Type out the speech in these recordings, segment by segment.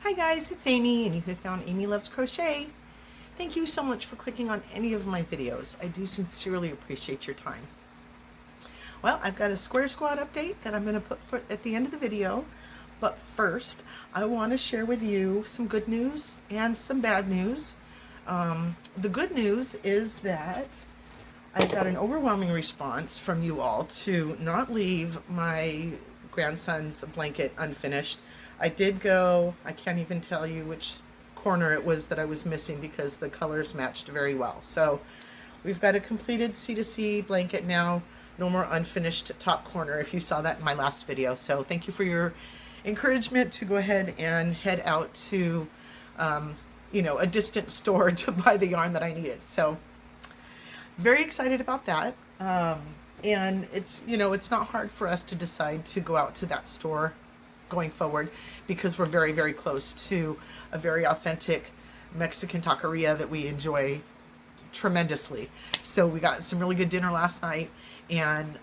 Hi guys, it's Amy, and you have found Amy Loves Crochet. Thank you so much for clicking on any of my videos. I do sincerely appreciate your time. Well, I've got a Square Squad update that I'm going to put at the end of the video. But first, I want to share with you some good news and some bad news. The good news is that I got an overwhelming response from you all to not leave my grandson's blanket unfinished. I did go, I can't even tell you which corner it was that I was missing because the colors matched very well. So we've got a completed C2C blanket now, no more unfinished top corner, if you saw that in my last video. So thank you for your encouragement to go ahead and head out to, a distant store to buy the yarn that I needed. So very excited about that. And it's not hard for us to decide to go out to that store going forward because we're very, very close to a very authentic Mexican taqueria that we enjoy tremendously. So we got some really good dinner last night, and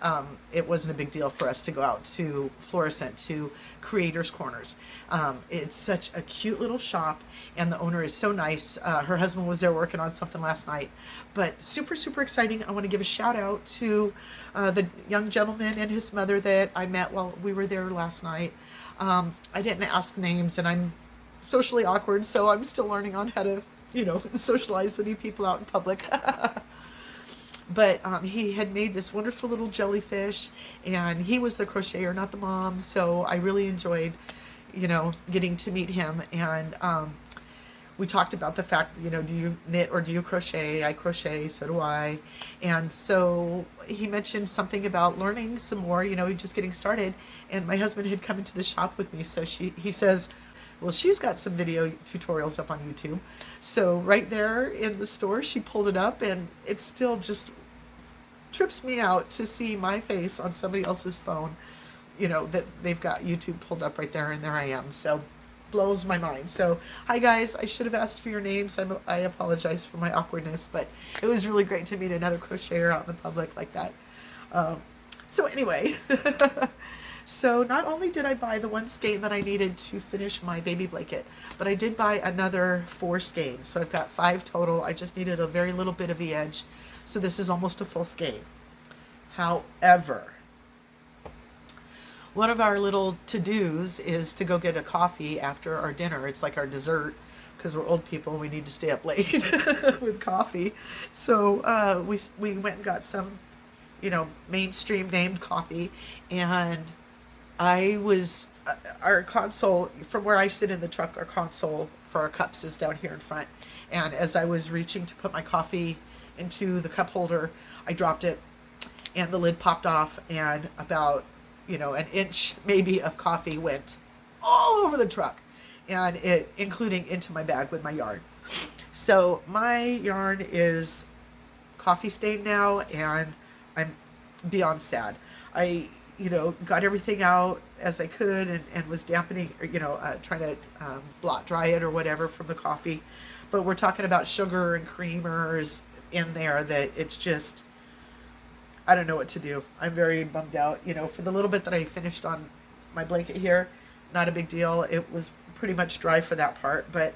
it wasn't a big deal for us to go out to Florissant, to Creators Corners. It's such a cute little shop, and the owner is so nice. Her husband was there working on something last night, but super, super exciting. I want to give a shout out to the young gentleman and his mother that I met while we were there last night. I didn't ask names, and I'm socially awkward, so I'm still learning on how to, socialize with you people out in public. But he had made this wonderful little jellyfish, and he was the crocheter, not the mom. So I really enjoyed, getting to meet him. And we talked about the fact, do you knit or do you crochet? I crochet, so do I. And so he mentioned something about learning some more, just getting started. And my husband had come into the shop with me. So he says, well, she's got some video tutorials up on YouTube. So right there in the store, she pulled it up, and it still just trips me out to see my face on somebody else's phone, that they've got YouTube pulled up right there, and there I am. So blows my mind. So hi guys, I should have asked for your names. I apologize for my awkwardness, but it was really great to meet another crocheter out in the public like that. So anyway, so not only did I buy the one skein that I needed to finish my baby blanket, but I did buy another 4 skeins. So I've got 5 total. I just needed a very little bit of the edge. So this is almost a full skein. However, one of our little to-dos is to go get a coffee after our dinner. It's like our dessert, because we're old people, we need to stay up late with coffee. So we went and got some, mainstream named coffee, and our console, from where I sit in the truck, our console for our cups is down here in front. And as I was reaching to put my coffee into the cup holder, I dropped it, and the lid popped off, and about, an inch maybe of coffee went all over the truck, and including into my bag with my yarn. So my yarn is coffee stained now, and I'm beyond sad. I got everything out as I could, and was dampening, trying to blot dry it or whatever from the coffee. But we're talking about sugar and creamers in there that it's just, I don't know what to do. I'm very bummed out. For the little bit that I finished on my blanket here, not a big deal. It was pretty much dry for that part. But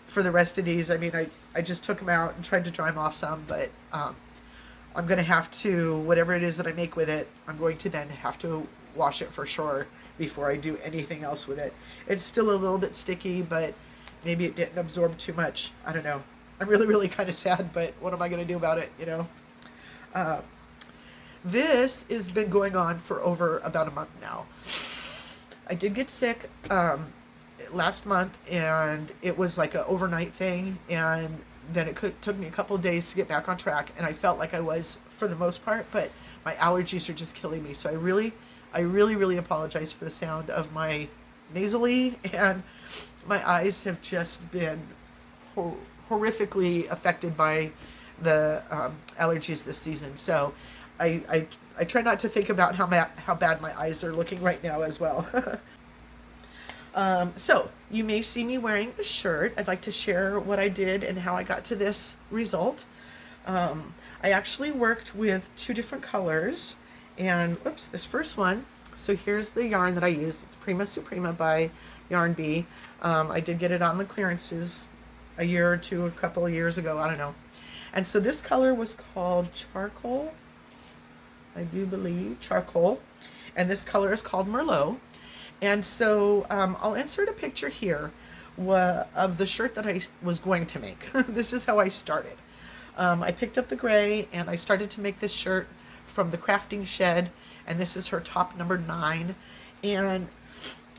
for the rest of these, I just took them out and tried to dry them off some. But I'm going to have to, whatever it is that I make with it, I'm going to then have to wash it for sure before I do anything else with it. It's still a little bit sticky, but maybe it didn't absorb too much. I don't know. I'm really, really kind of sad, but what am I going to do about it, This has been going on for over about a month now. I did get sick last month, and it was like an overnight thing, and then it took me a couple of days to get back on track, and I felt like I was for the most part, but my allergies are just killing me. So I really, really apologize for the sound of my nasally, and my eyes have just been horrifically affected by the allergies this season. So I try not to think about how bad my eyes are looking right now as well. So you may see me wearing a shirt. I'd like to share what I did and how I got to this result. I actually worked with 2 different colors, and this first one. So here's the yarn that I used. It's Pima Suprema by Yarn Bee. I did get it on the clearances a year or two, a couple of years ago, I don't know. And so this color was called Charcoal, I do believe, Charcoal. And this color is called Merlot. And so I'll insert a picture here of the shirt that I was going to make. This is how I started. I picked up the gray and I started to make this shirt from the crafting shed, and this is her top number 9. And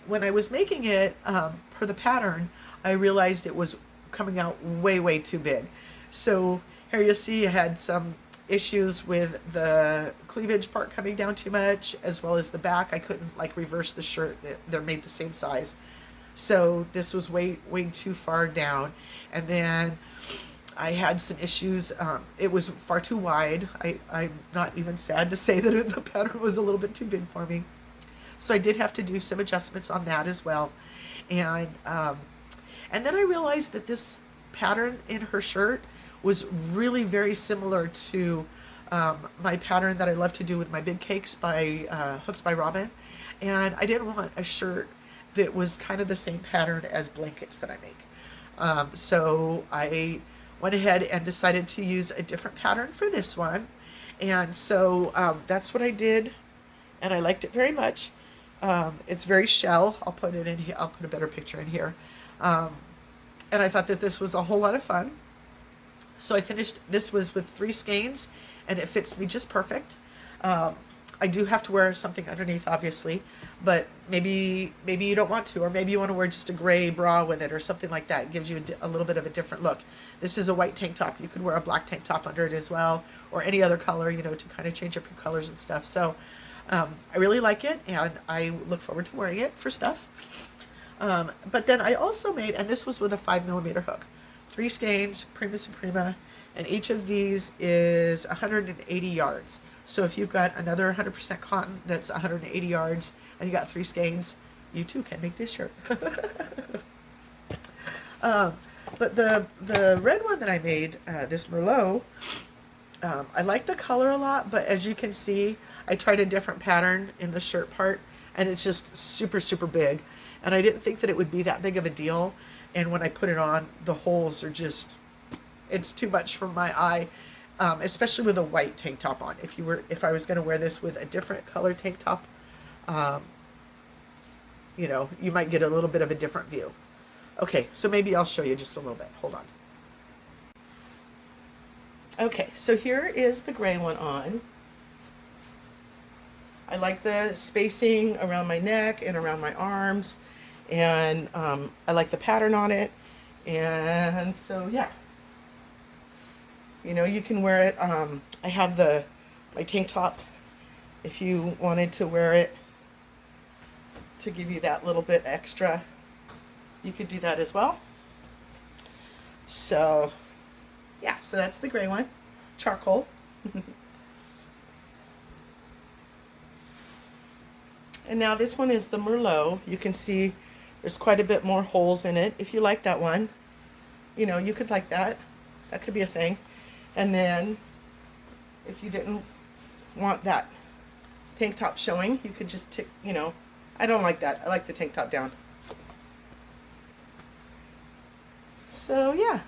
when I was making it per the pattern, I realized it was coming out way too big. So here you see I had some issues with the cleavage part coming down too much, as well as the back. I couldn't like reverse the shirt. They're made the same size. So this was way too far down. And then I had some issues. It was far too wide. I'm not even sad to say that the pattern was a little bit too big for me. So I did have to do some adjustments on that as well. And then I realized that this pattern in her shirt was really very similar to my pattern that I love to do with my big cakes by Hooked by Robin. And I didn't want a shirt that was kind of the same pattern as blankets that I make. So I went ahead and decided to use a different pattern for this one. And so that's what I did, and I liked it very much. It's very shell. I'll put it in here. I'll put a better picture in here. And I thought that this was a whole lot of fun. So I finished, this was with 3 skeins, and it fits me just perfect. I do have to wear something underneath, obviously, but maybe you don't want to, or maybe you want to wear just a gray bra with it or something like that. It gives you a little bit of a different look. This is a white tank top. You could wear a black tank top under it as well, or any other color, you know, to kind of change up your colors and stuff. So I really like it, and I look forward to wearing it for stuff. But then I also made, and this was with a 5mm hook, 3 skeins, Pima Suprema, and each of these is 180 yards. So if you've got another 100% cotton that's 180 yards and you got 3 skeins, you too can make this shirt. But the red one that I made, this Merlot, I like the color a lot, but as you can see, I tried a different pattern in the shirt part, and it's just super big. And I didn't think that it would be that big of a deal. And when I put it on, the holes are just, it's too much for my eye. Especially with a white tank top on. If I was going to wear this with a different color tank top, you know, you might get a little bit of a different view. Okay, so maybe I'll show you just a little bit. Hold on. Okay, so here is the gray one on. I like the spacing around my neck and around my arms, and I like the pattern on it, and so yeah. You know, you can wear it. I have my tank top, if you wanted to wear it to give you that little bit extra, you could do that as well. So yeah, so that's the gray one, Charcoal. And now this one is the Merlot. You can see there's quite a bit more holes in it. If you like that one, you know, you could like that. That could be a thing. And then if you didn't want that tank top showing, you could just you know, I don't like that. I like the tank top down. So yeah,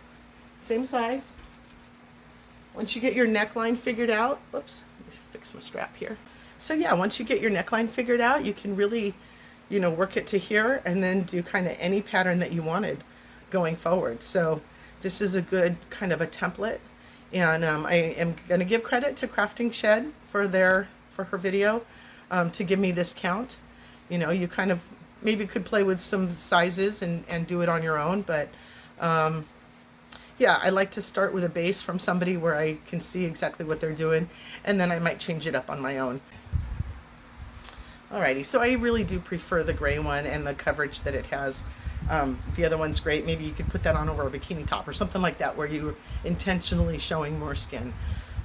same size. Once you get your neckline figured out, whoops, let me fix my strap here. So yeah, once you get your neckline figured out, you can really, you know, work it to here and then do kind of any pattern that you wanted going forward. So this is a good kind of a template. And I am going to give credit to Crafting Shed for her video to give me this count. You know, you kind of maybe could play with some sizes and do it on your own, but yeah, I like to start with a base from somebody where I can see exactly what they're doing, and then I might change it up on my own. Alrighty, so I really do prefer the gray one and the coverage that it has. The other one's great. Maybe you could put that on over a bikini top or something like that, where you're intentionally showing more skin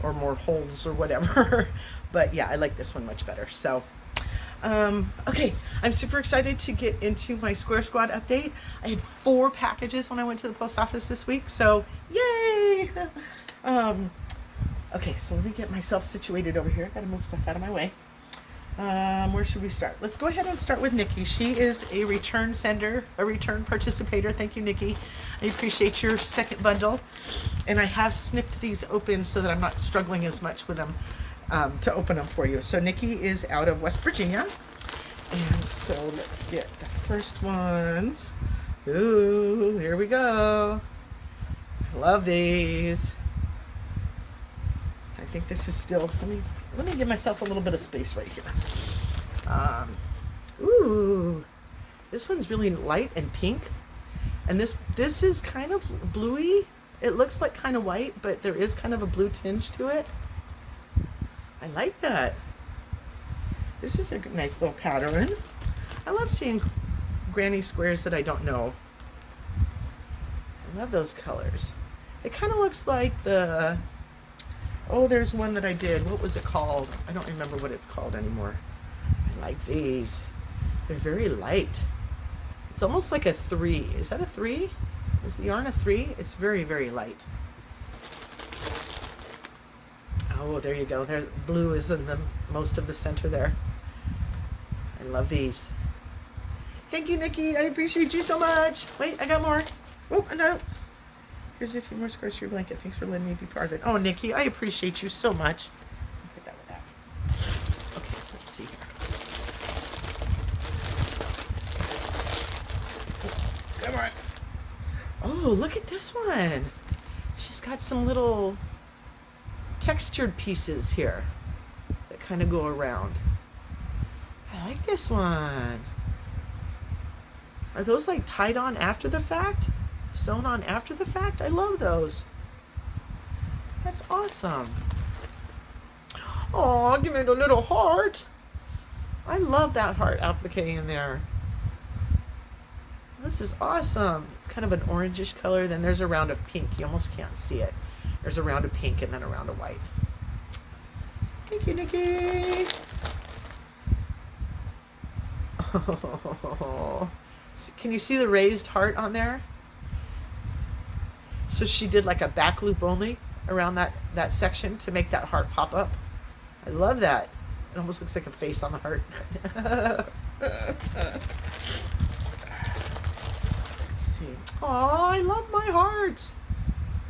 or more holes or whatever. But yeah, I like this one much better. So okay, I'm super excited to get into my Square Squad update. I had 4 packages when I went to the post office this week, so yay. Okay, so let me get myself situated over here. I gotta move stuff out of my way. Where should we start? Let's go ahead and start with Nikki. She is a return sender, a return participator. Thank you, Nikki. I appreciate your second bundle. And I have snipped these open so that I'm not struggling as much with them to open them for you. So Nikki is out of West Virginia. And so let's get the first ones. Ooh, here we go. I love these. I think this is still, let me give myself a little bit of space right here. Ooh, this one's really light and pink. And this is kind of bluey. It looks like kind of white, but there is kind of a blue tinge to it. I like that. This is a nice little pattern. I love seeing granny squares that I don't know. I love those colors. It kind of looks like the, oh, there's one that I did. What was it called? I don't remember what it's called anymore. I like these. They're very light. It's almost like a 3. Is that a 3? Is the yarn a 3? It's very, very light. Oh, there you go. There, blue is in the most of the center there. I love these. Thank you, Nikki. I appreciate you so much. Wait, I got more. Oh, no. Here's a few more squares for your blanket. Thanks for letting me be part of it. Oh, Nikki, I appreciate you so much. Put that with that. Okay, let's see here. Come on. Oh, look at this one. She's got some little textured pieces here that kind of go around. I like this one. Are those like tied on after the fact? Sewn on after the fact? I love those. That's awesome. Oh, give me the little heart. I love that heart applique in there. This is awesome. It's kind of an orangish color. Then there's a round of pink. You almost can't see it. There's a round of pink and then a round of white. Thank you, Nikki. Oh. Can you see the raised heart on there? So she did like a back loop only around that section to make that heart pop up. I love that. It almost looks like a face on the heart. Let's see. Oh, I love my hearts.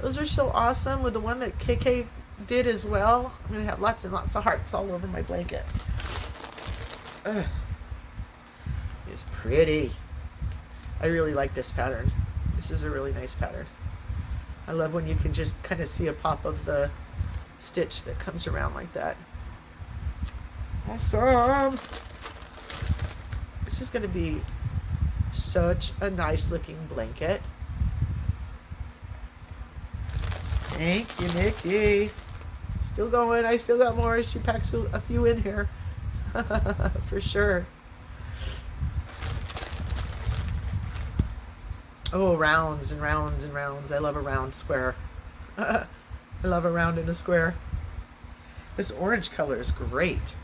Those are so awesome. With the one that KK did as well, I'm going to have lots and lots of hearts all over my blanket. It's pretty. I really like this pattern. This is a really nice pattern. I love when you can just kind of see a pop of the stitch that comes around like that. Awesome. This is going to be such a nice looking blanket. Thank you, Nikki. Still going. I still got more. She packs a few in here. For sure. Oh, rounds and rounds and rounds. I love a round square. I love a round and a square. This orange color is great.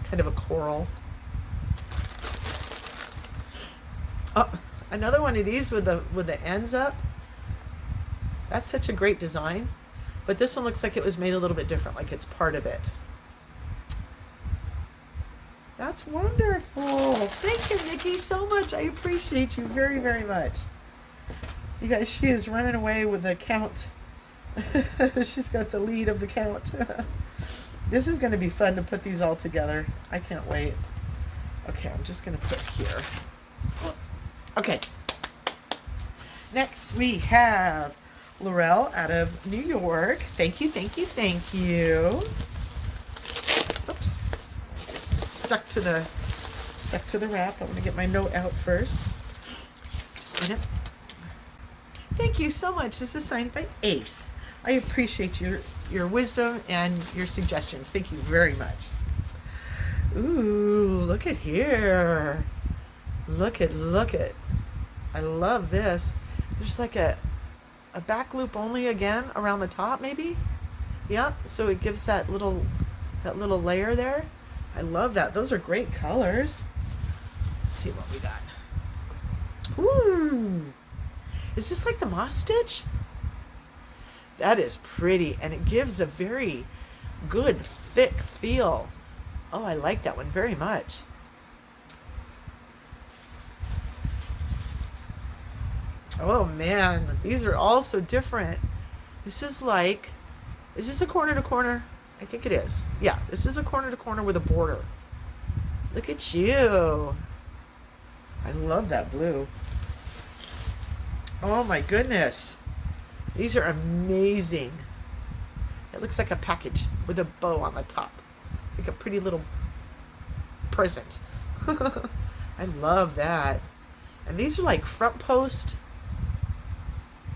Kind of a coral. Oh, another one of these with the ends up. That's such a great design. But this one looks like it was made a little bit different, like it's part of it. That's wonderful. Thank you, Nikki, so much. I appreciate you very, very much. You guys, she is running away with the count. She's got the lead of the count. This is going to be fun to put these all together. I can't wait. Okay, I'm just going to put here. Okay. Next, we have Laurel out of New York. Thank you, thank you, thank you. Oops. Stuck to the wrap. I'm going to get my note out first. Just a minute. Thank you so much. This is signed by Ace. I appreciate your wisdom and your suggestions. Thank you very much. Ooh, look at here. Look at. I love this. There's like a back loop only again around the top, maybe. Yep. So it gives that little layer there. I love that. Those are great colors. Let's see what we got. Ooh. Is this like the moss stitch? That is pretty, and it gives a very good, thick feel. Oh, I like that one very much. Oh man, these are all so different. This is like, is this a corner to corner? I think it is. Yeah, this is a corner to corner with a border. Look at you. I love that blue. Oh my goodness. These are amazing. It looks like a package with a bow on the top. Like a pretty little present. I love that. And these are like front post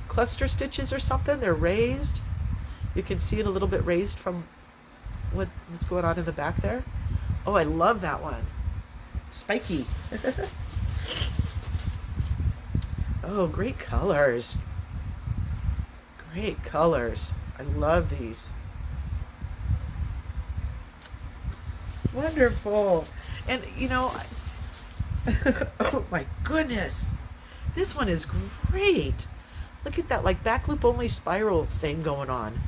cluster stitches or something. They're raised. You can see it a little bit raised from what's going on in the back there. Oh, I love that one. Spiky. Oh, great colors. Great colors. I love these. Wonderful. And you know, oh my goodness. This one is great. Look at that, like back loop only spiral thing going on.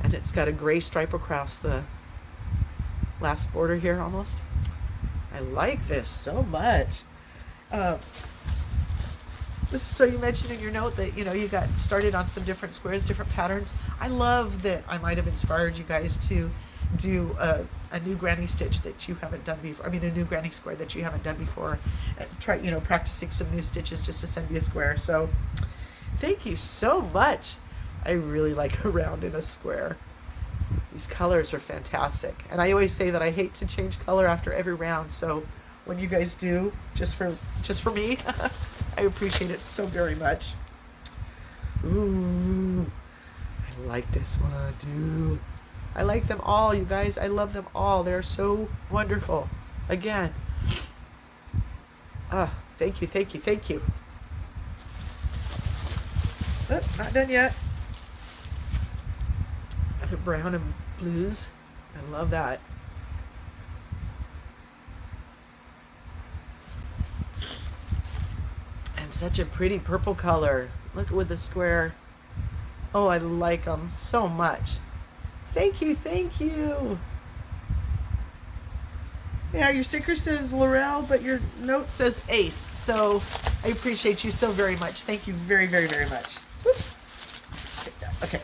And it's got a gray stripe across the last border here almost. I like this so much. So you mentioned in your note that, you know, you got started on some different squares, different patterns. I love that I might have inspired you guys to do a new granny stitch that you haven't done before. I mean, a new granny square that you haven't done before. Try, you know, practicing some new stitches just to send you a square. So thank you so much. I really like a round in a square. These colors are fantastic. And I always say that I hate to change color after every round. So when you guys do, just for me, I appreciate it so very much. Ooh, I like this one too. I like them all, you guys. I love them all. They're so wonderful. Again, thank you, thank you, thank you. Oh, not done yet. The brown and blues. I love that. And such a pretty purple color. Look with the square. Oh, I like them so much. Thank you, thank you. Yeah, your sticker says Laurel, but your note says Ace. So I appreciate you so very much. Thank you very, very, very much. Whoops. Stick that. Okay.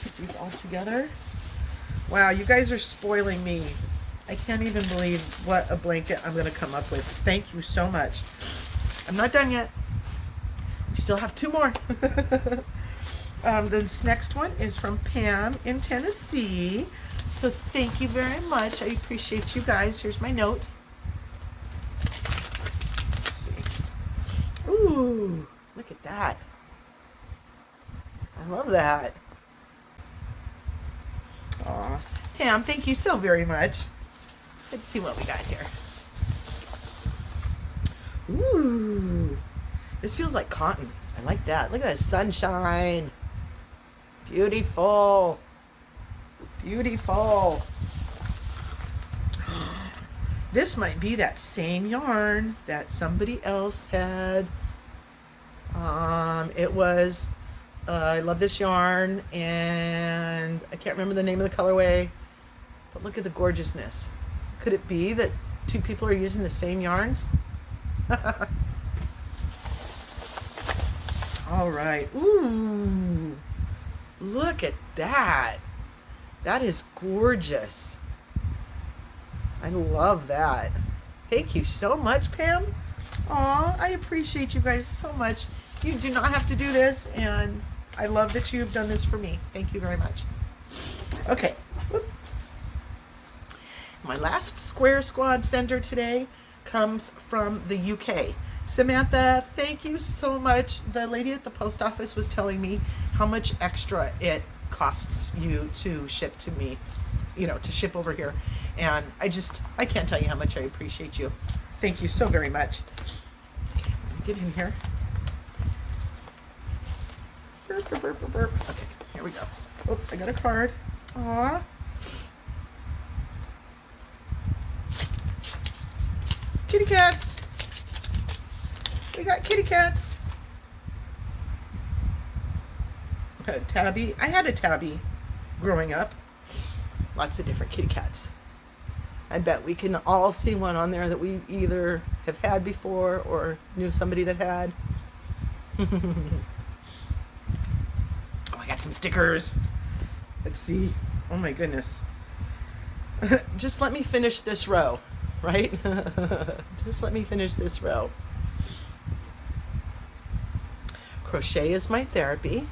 Keep these all together. Wow, you guys are spoiling me. I can't even believe what a blanket I'm going to come up with. Thank you so much. I'm not done yet. We still have two more. This next one is from Pam in Tennessee. So thank you very much. I appreciate you guys. Here's my note. Let's see. Ooh, look at that. I love that. Aw, Pam, thank you so very much. Let's see what we got here. Ooh, this feels like cotton. I like that. Look at that sunshine. Beautiful. Beautiful. This might be that same yarn that somebody else had. It was, I love this yarn, and I can't remember the name of the colorway, but look at the gorgeousness. Could it be that two people are using the same yarns? All right. Ooh, look at that. That is gorgeous. I love that. Thank you so much, Pam. Aw, I appreciate you guys so much. You do not have to do this, and I love that you've done this for me. Thank you very much. Okay. Whoop. My last Square Squad sender today comes from the UK. Samantha, thank you so much. The lady at the post office was telling me how much extra it costs you to ship to me, you know, to ship over here. And I can't tell you how much I appreciate you. Thank you so very much. Okay, let me get in here. Burp, burp, burp, burp, burp. Okay, here we go. Oh, I got a card. Aw. Kitty cats. We got kitty cats. Tabby. I had a tabby growing up. Lots of different kitty cats. I bet we can all see one on there that we either have had before or knew somebody that had. Oh, I got some stickers. Let's see. Oh my goodness. Just let me finish this row, right? Just let me finish this row. Crochet is my therapy.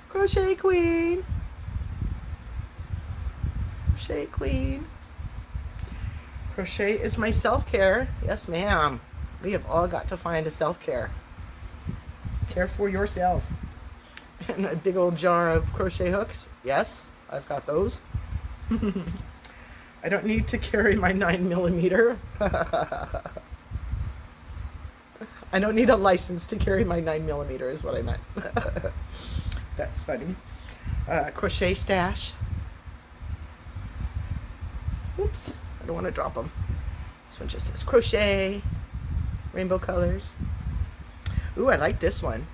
Crochet queen. Crochet queen. Crochet is my self-care. Yes, ma'am. We have all got to find a self-care. Care for yourself. And a big old jar of crochet hooks. Yes, I've got those. I don't need to carry my 9mm. I don't need a license to carry my 9mm is what I meant. That's funny. Crochet stash. Oops, I don't want to drop them. This one just says crochet, rainbow colors. Ooh, I like this one.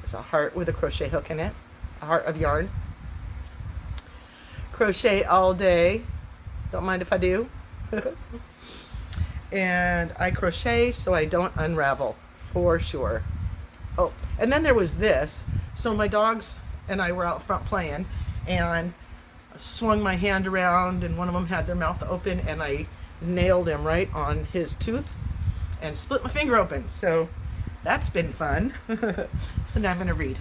It's a heart with a crochet hook in it, a heart of yarn. Crochet all day. Don't mind if I do. And I crochet so I don't unravel, for sure. Oh, and then there was this. So my dogs and I were out front playing, and I swung my hand around, and one of them had their mouth open, and I nailed him right on his tooth and split my finger open. So that's been fun. So now I'm going to read.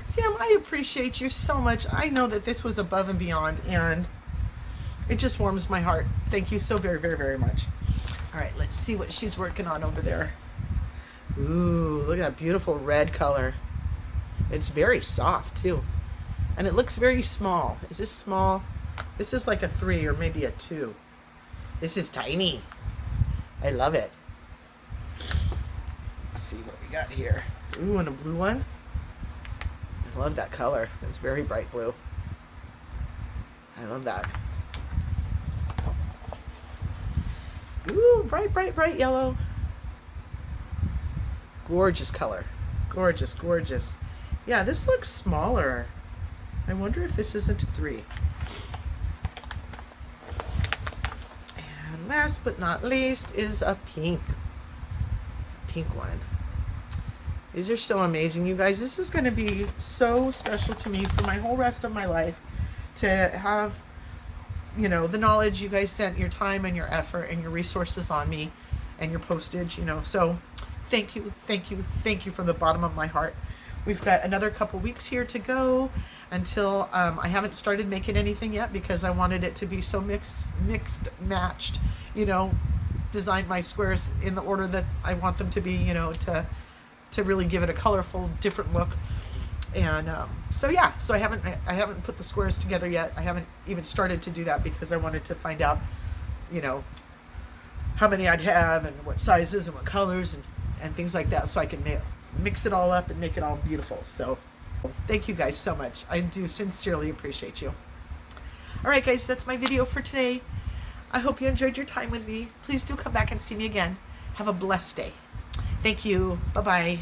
Sam, I appreciate you so much. I know that this was above and beyond, and it just warms my heart. Thank you so very, very, very much. All right, let's see what she's working on over there. Ooh, look at that beautiful red color. It's very soft too. And it looks very small. Is this small? This is like a 3 or maybe a 2. This is tiny. I love it. Let's see what we got here. Ooh, and a blue one. I love that color. It's very bright blue. I love that. Ooh, bright, bright, bright yellow. It's gorgeous color. Gorgeous, gorgeous. Yeah, this looks smaller. I wonder if this isn't a 3. And last but not least is a pink one. These are so amazing, you guys. This is going to be so special to me for my whole rest of my life to have, you know, the knowledge you guys sent, your time and your effort and your resources on me and your postage, you know. So thank you, thank you, thank you from the bottom of my heart. We've got another couple weeks here to go until I haven't started making anything yet because I wanted it to be so mixed, matched, you know, design my squares in the order that I want them to be, you know, to really give it a colorful, different look. And so yeah, so I haven't put the squares together yet. I haven't even started to do that because I wanted to find out, you know, how many I'd have and what sizes and what colors and things like that, so I can mix it all up and make it all beautiful. So thank you guys so much. I do sincerely appreciate you. All right, guys, that's my video for today. I hope you enjoyed your time with me. Please do come back and see me again. Have a blessed day. Thank you. Bye-bye.